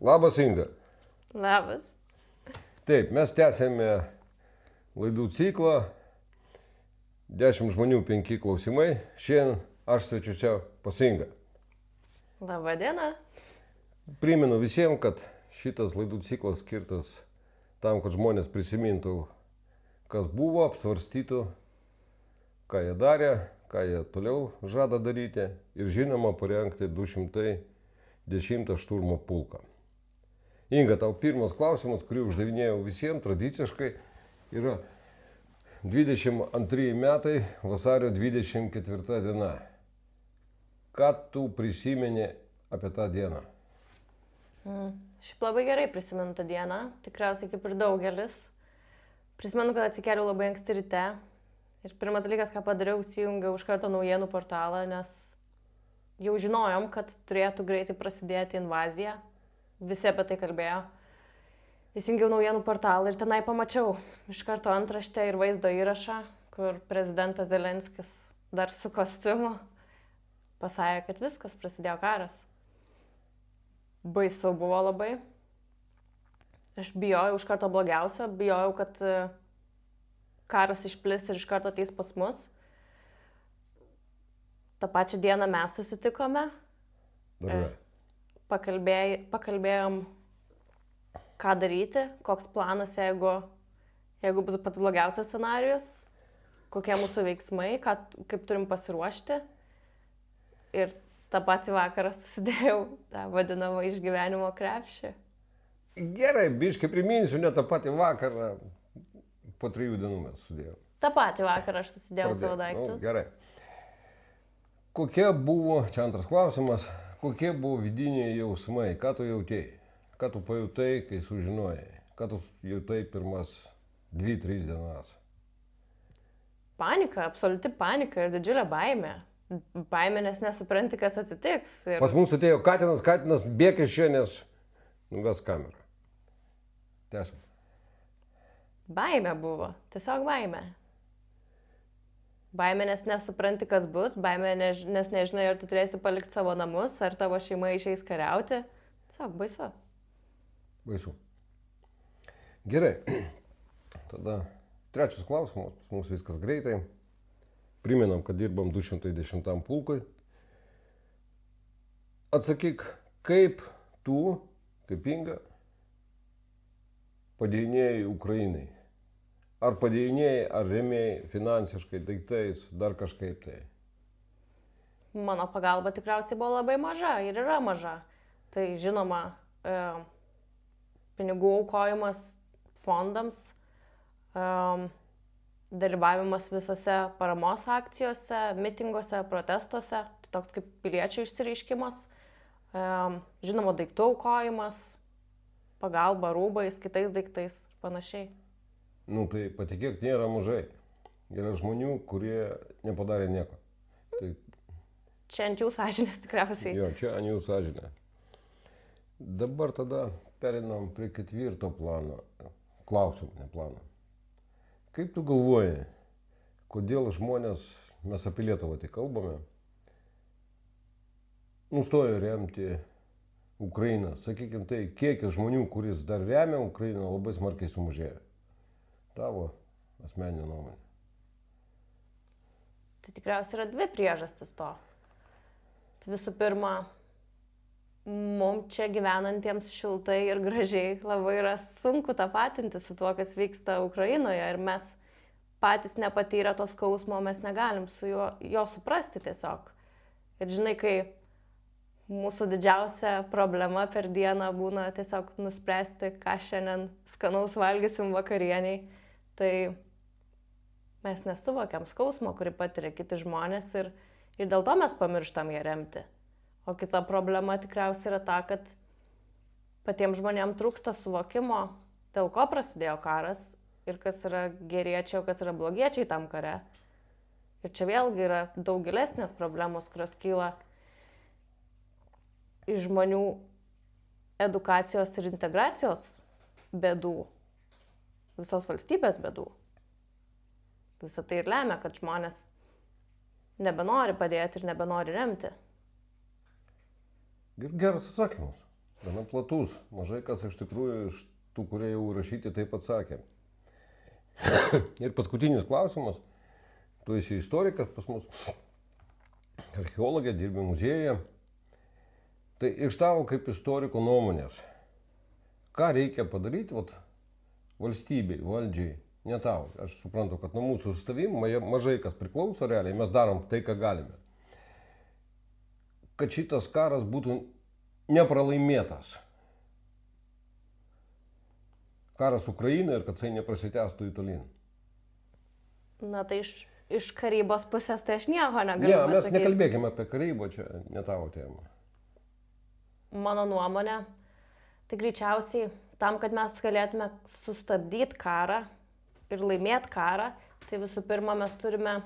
Labas, Inga. Labas. Taip, mes tęsėme laidų ciklą. 10 žmonių, 5 klausimai. Šiandien aš svečiuosi pas Ingą. Labą dieną. Primenu visiems, kad šitas laidų ciklas skirtas tam, kad žmonės prisimintų, kas buvo, apsvarstytų, ką jie darė, ką jie toliau žada daryti ir žinoma parengti 210 šturmo pulką. Inga, tau pirmas klausimas, kurį uždavinėjau visiems tradiciškai, yra 22 metai, vasario 24 diena. Ką tu prisimeni apie tą dieną? Šiaip labai gerai prisimenu tą dieną, tikriausiai kaip ir daugelis. Prisimenu, kad atsikėliau labai anksti ryte. Ir pirmas dalykas, ką padariau, įsijungiau iš karto naujienų portalą, nes jau žinojom, kad turėtų greitai prasidėti invazija. Visi apie tai kalbėjo. Įsijungiau naujienų portalą ir tenai pamačiau iš karto antraštę ir vaizdo įrašą, kur prezidentas Zelenskis dar su kostiumu pasakė, kad viskas, prasidėjo karas. Baisu buvo labai. Aš bijojau iš karto blogiausio, bijojau, kad karas išplis ir iš karto ateis pas mus. Ta pačią dieną mes susitikome. Darbe. Pakalbėjom, ką daryti, koks planas, jeigu bus pats blogiausias scenarijus, kokie mūsų veiksmai, kaip turim pasiruošti. Ir tą patį vakarą susidėjau tą vadinamą išgyvenimo krepšį. Gerai, biškai priminsiu, ne tą patį vakarą, po 3 dienų mes sudėjome. Ta patį vakarą aš susidėjau savo daiktus. Gerai. Kokie buvo, čia antras klausimas, kokie buvo vidiniai jausmai, ką tu jautėjai, ką tu pajutai, kai sužinojai, ką tu jautei pirmas 2-3 dienas? Panika, absoliuti panika ir didžiulė baimė. Baimė, nes nesupranti, kas atsitiks. Ir... Pas mums atėjo Katinas, bėk iš čia, nes nuves kamerą. Tęsim. Baimė buvo, tiesiog baimė. Baimė, nes nesupranti, kas bus, baimė, nes nežinai, ar tu turėsi palikti savo namus, ar tavo šeima išeis kariauti. Tiesiog baisu. Baisu. Gerai. Tada trečias klausimas, mums viskas greitai. Priminam, kad dirbam 210 pulkui. Atsakyk, kaip tu, kaip Inga, padėjinėjai Ukrainai? Ar padėjinėjai, ar rėmėjai finansiškai, daiktais, dar kažkaip tai? Mano pagalba tikriausiai buvo labai maža ir yra maža. Tai žinoma, pinigų aukojimas fondams, dalyvavimas visose paramos akcijose, mitinguose, protestuose, tai toks kaip piliečių išsireiškimas, žinoma, daiktų aukojimas, pagalba rūbais, kitais daiktais ir panašiai. Nu tai patikėk, nėra mažai. Yra žmonių, kurie nepadarė nieko. Tai... Čia ant jų sąžinės tikriausiai. Jo, čia ant jų sąžinė. Dabar tada perinam prie 4 plano. Klausimų, ne plano. Kaip tu galvoji, kodėl žmonės, mes apie Lietuvą tai kalbame, nustojo remti Ukrainą? Sakykime tai, kiekis žmonių, kuris dar remia Ukrainą, labai smarkiai sumažėjo. Tavo asmeninė nuomonė. Tai tikriausiai yra 2 priežastis to. Tai visų pirma, mums čia gyvenantiems šiltai ir gražiai labai yra sunku tapatinti su tuo, kas vyksta Ukrainoje. Ir mes patys nepatyrę to skausmo, mes negalim su jo suprasti tiesiog. Ir žinai, kai mūsų didžiausia problema per dieną būna tiesiog nuspręsti, ką šiandien skanaus valgysim vakarieniai, tai mes nesuvokiam skausmo, kurį patiria kiti žmonės ir dėl to mes pamirštam ją remti. O kita problema tikriausiai yra ta, kad patiems žmonėms trūksta suvokimo, dėl ko prasidėjo karas ir kas yra geriečiai, o kas yra blogiečiai tam kare. Ir čia vėlgi yra daug gilesnės problemos, kurios kyla iš žmonių edukacijos ir integracijos bėdų, visos valstybės bėdų. Visą tai ir lemia, kad žmonės nebenori padėti ir nebenori remti. Geras atsakymas. gana platus. Mažai kas iš tikrųjų iš tų, kurie jau rašyti, taip atsakė. Ir paskutinis klausimas. Tu esi istorikas pas mus, archeologė, dirbi muziejuje. Tai iš tavo kaip istoriko nuomonės, ką reikia padaryti valstybei, valdžiai, ne tau. Aš suprantu, kad nuo mūsų su tavim mažai kas priklauso realiai, mes darom tai, ką galime. Kad šitas karas būtų nepralaimėtas. Karas Ukrainoje ir kad jisai neprasitęstų į tolyn. Na tai iš karybos pusės tai aš nieko negaliu Ne, mes pasakyti. nekalbėkime apie karybą, čia ne tavo tema. Mano nuomonė, tai greičiausiai tam, kad mes galėtume sustabdyti karą ir laimėti karą, tai visų pirma mes turime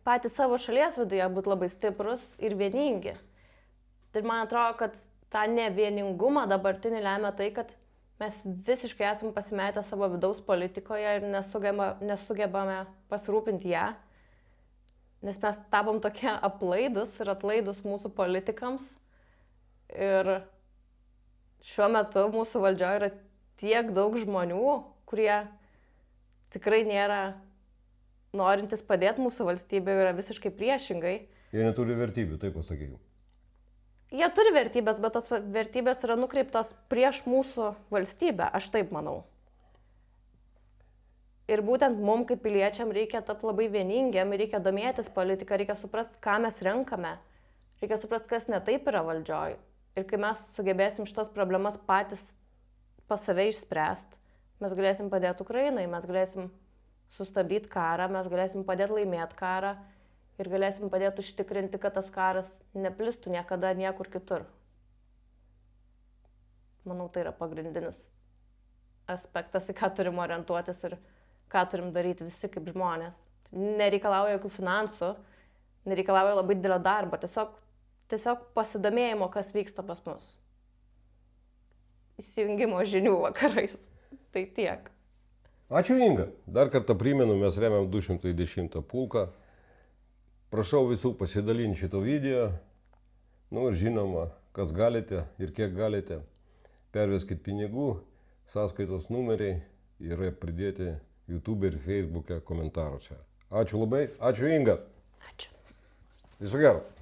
patys savo šalies viduje būti labai stiprus ir vieningi. Tai man atrodo, kad tą nevieningumą dabartinį lemia tai, kad mes visiškai esam pasimetę savo vidaus politikoje ir nesugebame pasirūpinti ją, nes mes tapom tokie aplaidus ir atlaidus mūsų politikams. Ir šiuo metu mūsų valdžioje yra tiek daug žmonių, kurie tikrai nėra norintys padėti mūsų valstybėje, yra visiškai priešingai. Jie neturi vertybių, taip pasakyčiau. Jie turi vertybės, bet tos vertybės yra nukreiptos prieš mūsų valstybę, aš taip manau. Ir būtent mums kaip piliečiam reikia tapti labai vieningiam, reikia domėtis politiką, reikia suprasti, ką mes renkame, reikia suprasti, kas ne taip yra valdžioj. Ir kai mes sugebėsim šitas problemas patys pas save išspręsti, mes galėsim padėti Ukrainai, mes galėsim sustabdyti karą, mes galėsim padėti laimėti karą ir galėsim padėti užtikrinti, kad tas karas neplistų niekada niekur kitur. Manau, tai yra pagrindinis aspektas, į ką turim orientuotis ir ką turim daryti visi kaip žmonės. Nereikalauja jokių finansų, nereikalauja labai didelio darbo, tiesiog pasidomėjimo, kas vyksta pas mus. Įsijungimo žinių vakarais. Tai tiek. Ačiū Inga. Dar kartą primenu, mes remiam 210 pulką. Prašau visų pasidalinti šito video. Ir žinoma, kas galite ir kiek galite, perveskit pinigų, sąskaitos numeriai yra pridėti YouTube ir Facebook'e komentaruose. Ačiū labai. Ačiū Inga. Ačiū. Viso gero.